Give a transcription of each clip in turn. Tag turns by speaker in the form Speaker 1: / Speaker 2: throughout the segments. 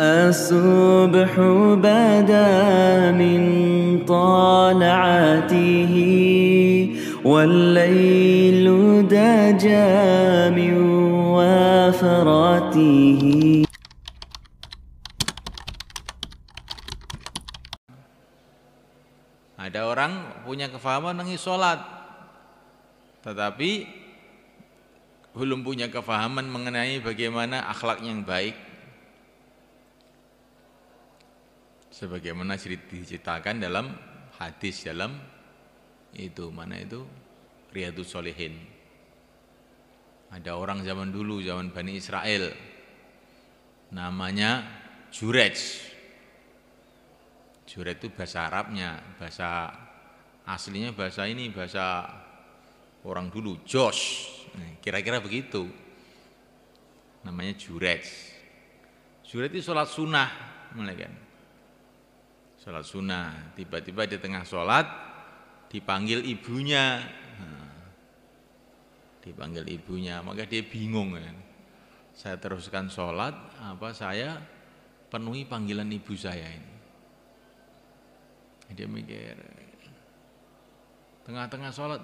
Speaker 1: الصبح بدا من طلعته والليل دجى من وفرته.
Speaker 2: Ada orang punya kefahaman mengenai sholat, tetapi belum punya kefahaman mengenai bagaimana akhlak yang baik. Sebagaimana diceritakan dalam hadis dalam itu mana itu Riyadhus Shalihin. Ada orang zaman dulu, zaman Bani Israel, namanya Jurej. Jurej itu bahasa Arabnya, bahasa aslinya bahasa ini, bahasa orang dulu, Josh. Kira-kira begitu. Namanya Jurej. Jurej itu sholat sunnah, kan? Sholat sunnah. Tiba-tiba di tengah sholat dipanggil ibunya. Dipanggil ibunya, maka dia bingung, kan? Saya teruskan sholat, apa saya penuhi panggilan ibu saya ini? Dia mikir, tengah-tengah sholat,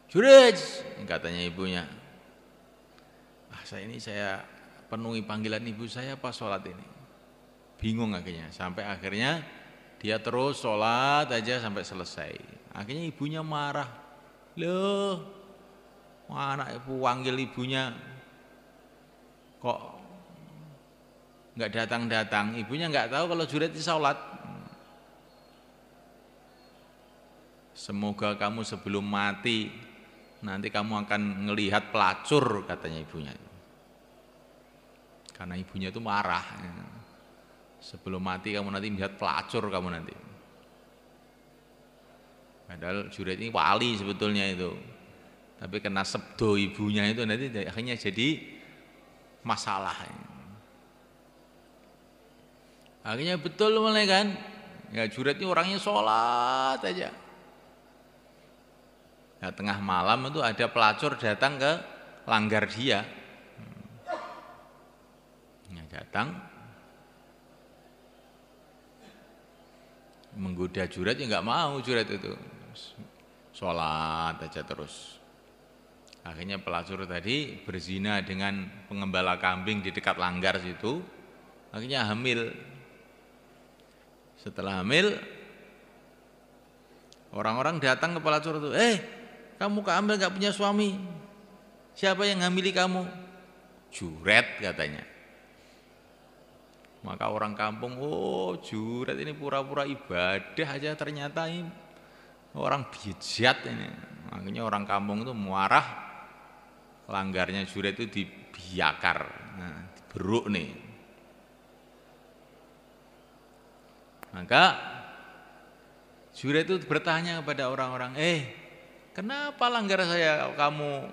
Speaker 2: Jurej, katanya ibunya, saya penuhi panggilan ibu saya pas sholat ini. Bingung akhirnya, sampai akhirnya dia terus sholat aja sampai selesai. Akhirnya ibunya marah, loh, anak ibu panggil ibunya kok nggak datang-datang. Ibunya nggak tahu kalau Jurej itu sholat. Semoga kamu sebelum mati nanti kamu akan melihat pelacur, katanya ibunya. Karena ibunya itu marah. Sebelum mati kamu nanti melihat pelacur kamu nanti. Padahal Jurej ini wali sebetulnya itu. Tapi kena sabdo ibunya itu nanti akhirnya jadi masalah. Akhirnya betul mulai kan, ya Jurej ini orangnya sholat aja. Nah, tengah malam itu ada pelacur datang ke langgar dia. Ya, datang menggoda Jurej, ya nggak mau Jurej itu sholat aja terus. Akhirnya pelacur tadi berzina dengan pengembala kambing di dekat langgar situ. Akhirnya hamil. Setelah hamil, orang-orang datang ke pelacur itu, kamu hamil gak punya suami? Siapa yang ngamili kamu? Jurej, katanya. Maka orang kampung, oh Jurej ini pura-pura ibadah aja, ternyata ini orang bijat ini. Akhirnya orang kampung itu marah, langgarnya Jurej itu dibiakar, diberuk nih. Maka Jurej itu bertanya kepada orang-orang, kenapa langgar saya kamu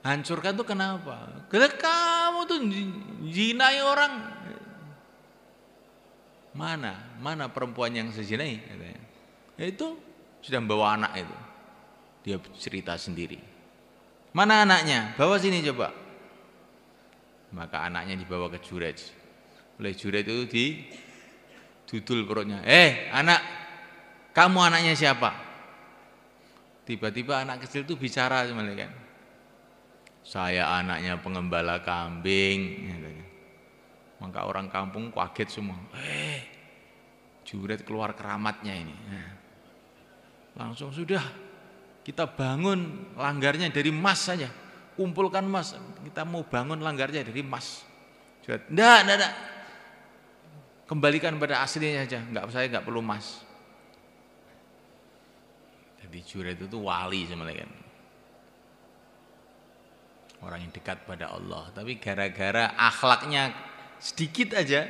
Speaker 2: hancurkan tuh kenapa? Karena kamu tuh zinai orang. Mana perempuan yang sezinai? Katanya. Itu sudah membawa anak itu. Dia cerita sendiri. Mana anaknya? Bawa sini coba. Maka anaknya dibawa ke Jurej. Oleh Jurej itu didudul perutnya. Anak, kamu anaknya siapa? Tiba-tiba anak kecil itu bicara sebenarnya kan. Saya anaknya pengembala kambing. Maka orang kampung kaget semua. Jurej keluar keramatnya ini. Langsung sudah kita bangun langgarnya dari emas saja. Kumpulkan emas. Kita mau bangun langgarnya dari emas. Jurej, enggak. Kembalikan pada aslinya saja. Saya enggak perlu emas. Jadi Jurej itu wali sebenarnya kan. Orang yang dekat pada Allah. Tapi gara-gara akhlaknya sedikit aja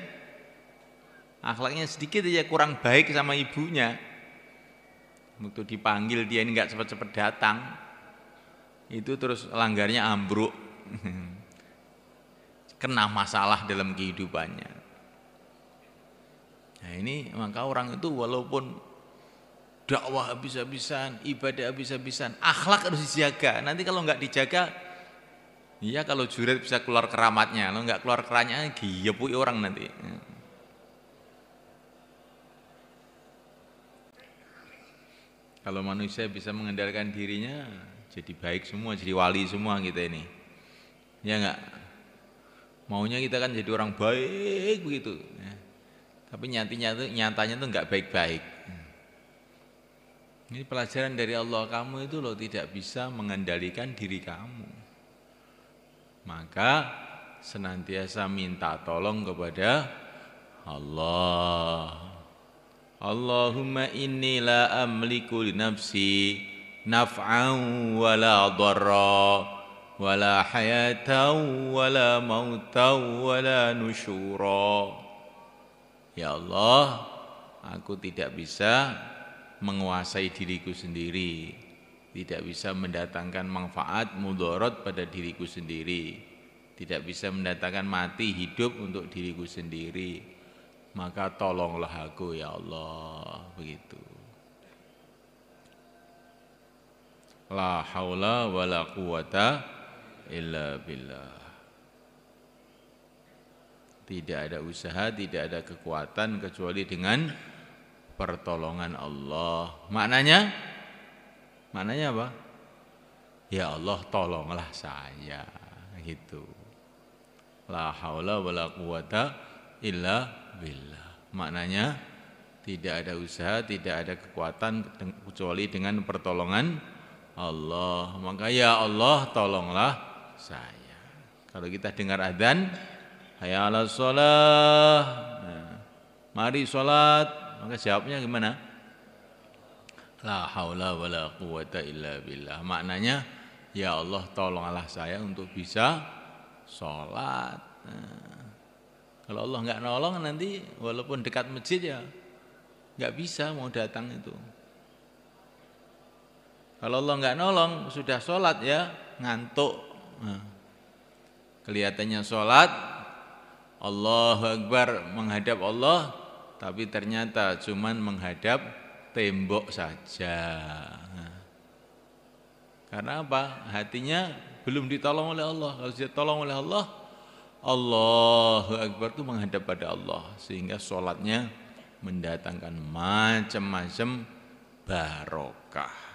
Speaker 2: kurang baik sama ibunya. Waktu dipanggil dia ini enggak cepat-cepat datang. Itu terus langgarnya ambruk. Kena masalah dalam kehidupannya. Nah ini maka orang itu walaupun dakwah habis-habisan, ibadah habis-habisan, akhlak harus dijaga. Nanti kalau enggak dijaga Iya kalau jurit bisa keluar keramatnya, kalau nggak keluar keramatnya giyepui orang nanti. Kalau manusia bisa mengendalikan dirinya, jadi baik semua, jadi wali semua kita ini. Ya enggak? Maunya kita kan jadi orang baik begitu. Ya. Tapi nyatanya tuh enggak baik-baik. Ini pelajaran dari Allah, kamu itu loh tidak bisa mengendalikan diri kamu. Maka senantiasa minta tolong kepada Allah. Allahumma inni la amliku li nafsi naf'an wa la dharra wa la hayatan wa la mautan wa la nusyura. Ya Allah, aku tidak bisa menguasai diriku sendiri, tidak bisa mendatangkan manfaat mudarat pada diriku sendiri, tidak bisa mendatangkan mati hidup untuk diriku sendiri, maka tolonglah aku ya Allah. Begitu. La haula wa la quwata illa billah. Tidak ada usaha, tidak ada kekuatan kecuali dengan pertolongan Allah. Maknanya apa? Ya Allah tolonglah saya, gitu. La haula wala quwata illa billah. Maknanya tidak ada usaha, tidak ada kekuatan kecuali dengan pertolongan Allah. Maka ya Allah tolonglah saya. Kalau kita dengar adzan, hayya 'alas shalah, nah, mari salat, maka jawabnya gimana? La haula wala quwata illa billah. Maknanya ya Allah tolonglah saya untuk bisa sholat. Nah, kalau Allah nggak nolong nanti walaupun dekat masjid ya nggak bisa mau datang itu. Kalau Allah nggak nolong sudah sholat ya ngantuk. Nah, kelihatannya sholat Allahu Akbar menghadap Allah, tapi ternyata cuman menghadap tembok saja. Nah, karena apa? Hatinya belum ditolong oleh Allah. Kalau dia tolong oleh Allah, Allahu Akbar itu menghadap pada Allah, sehingga sholatnya mendatangkan macam-macam barokah.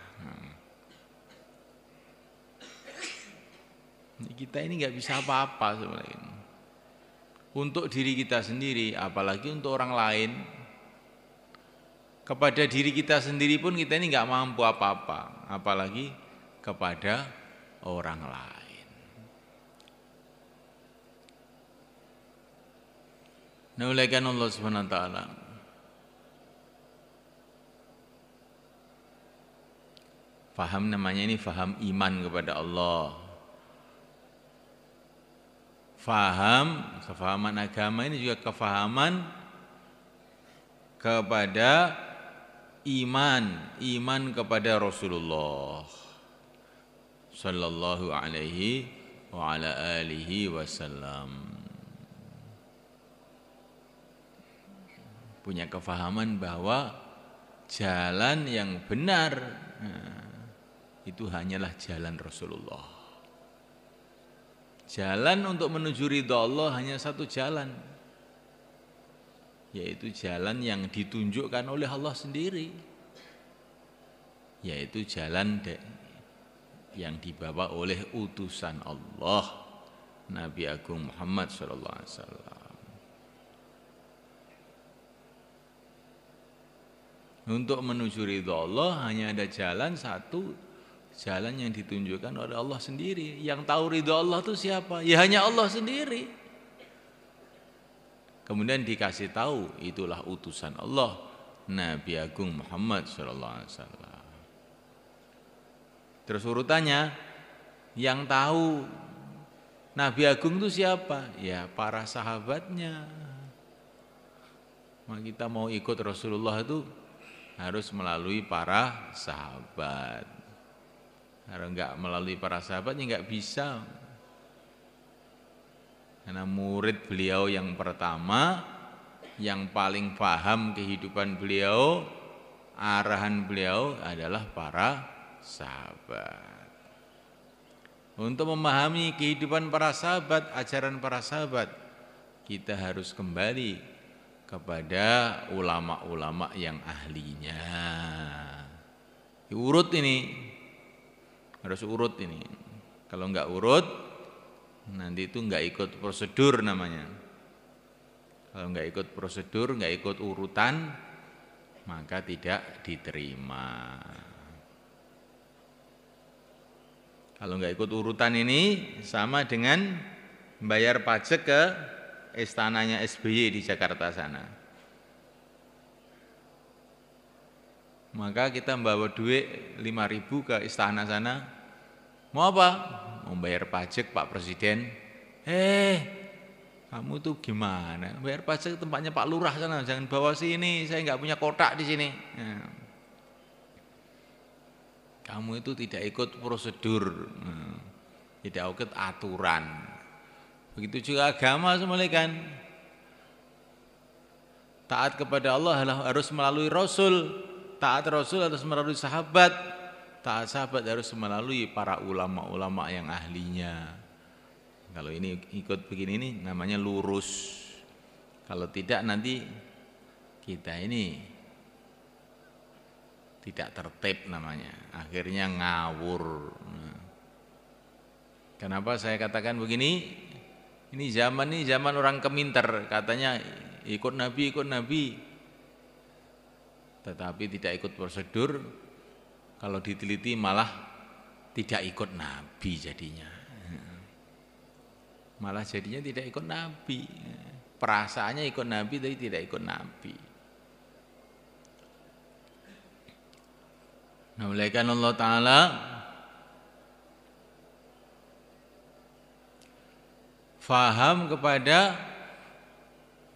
Speaker 2: Kita ini nggak bisa apa-apa sebenarnya. Untuk diri kita sendiri, apalagi untuk orang lain. Kepada diri kita sendiri pun kita ini nggak mampu apa-apa, apalagi kepada orang lain. Nah, oleh karena Allah Subhanahu wa taala faham, namanya ini faham iman kepada Allah. Faham, kefahaman agama ini juga kefahaman kepada iman kepada Rasulullah sallallahu alaihi wa ala alihi wasallam. Punya kefahaman bahwa jalan yang benar itu hanyalah jalan Rasulullah. Jalan untuk menuju ridha Allah hanya satu jalan, yaitu jalan yang ditunjukkan oleh Allah sendiri, yaitu jalan yang dibawa oleh utusan Allah, Nabi Agung Muhammad SAW. Untuk menuju ridha Allah hanya ada jalan satu, jalan yang ditunjukkan oleh Allah sendiri. Yang tahu ridha Allah itu siapa? Ya hanya Allah sendiri. Kemudian dikasih tahu itulah utusan Allah, Nabi Agung Muhammad SAW. Terus urutannya, yang tahu Nabi Agung itu siapa? Ya para sahabatnya. Maka kita mau ikut Rasulullah itu harus melalui para sahabat. Kalau enggak melalui para sahabat ya enggak bisa. Karena murid beliau yang pertama, yang paling paham kehidupan beliau, arahan beliau adalah para sahabat. Untuk memahami kehidupan para sahabat, ajaran para sahabat, kita harus kembali kepada ulama-ulama yang ahlinya. Urut ini, harus urut ini. Kalau enggak urut, nanti itu enggak ikut prosedur namanya. Kalau enggak ikut prosedur, enggak ikut urutan, maka tidak diterima. Kalau enggak ikut urutan ini sama dengan bayar pajak ke istananya SBY di Jakarta sana. Maka kita membawa duit 5.000 ke istana sana. Mau apa? Mau bayar pajak Pak Presiden. Kamu tuh gimana? Bayar pajak tempatnya Pak Lurah sana, jangan bawa sini. Saya enggak punya kotak di sini. Kamu itu tidak ikut prosedur, tidak ikut aturan. Begitu juga agama semuanya kan. Taat kepada Allah harus melalui Rasul, taat Rasul harus melalui sahabat, taat sahabat harus melalui para ulama-ulama yang ahlinya. Kalau ini ikut begini ini namanya lurus. Kalau tidak nanti kita ini tidak tertib namanya, akhirnya ngawur. Kenapa saya katakan begini? Ini zaman orang keminter, katanya ikut Nabi, tetapi tidak ikut prosedur. Kalau diteliti malah tidak ikut Nabi jadinya. Malah jadinya tidak ikut Nabi. Perasaannya ikut Nabi tapi tidak ikut Nabi. Nah, oleh karena Allah Ta'ala faham kepada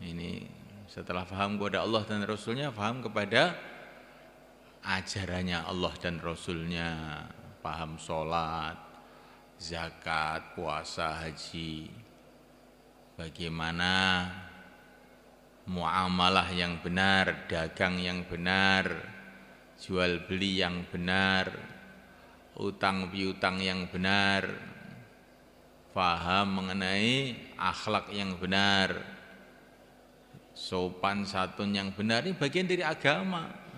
Speaker 2: ini, setelah faham kepada Allah dan Rasulnya, faham kepada ajarannya Allah dan Rasulnya, paham sholat, zakat, puasa, haji, bagaimana muamalah yang benar, dagang yang benar, jual beli yang benar, utang piutang yang benar, faham mengenai akhlak yang benar, sopan santun yang benar. Ini bagian dari agama.